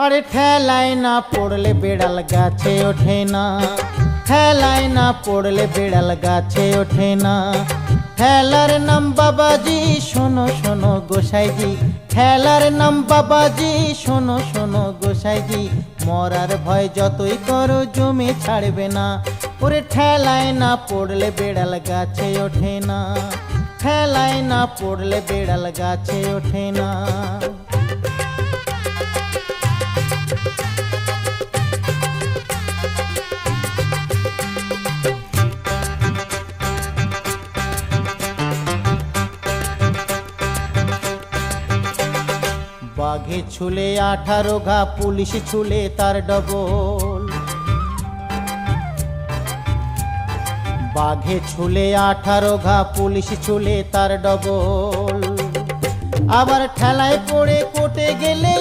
আরে ঠেলায় না পড়লে বেড়াল গাছে ওঠে না, ঠেলায় না পড়লে বেড়াল গাছে ওঠে না। ঠেলার নাম বাবাজি, শোনো শোনো গোসাইজি, ঠেলার নাম বাবাজি, শোনো শোনো গোসাইজি। মরার ভয় যতই করো জমি ছাড়বে না। ওরে ঠেলায় না পড়লে বেড়াল গাছে ওঠে না, ঠেলায় না পড়লে বেড়াল গাছে ওঠে না। বাঘে ছুলে 18 ঘা, পুলিশ ছুলে তার ডবল। বাঘে ছুলে 18 ঘা, পুলিশ ছুলে তার ডবল। আবার ঠেলায় পড়ে কোর্টে গেলে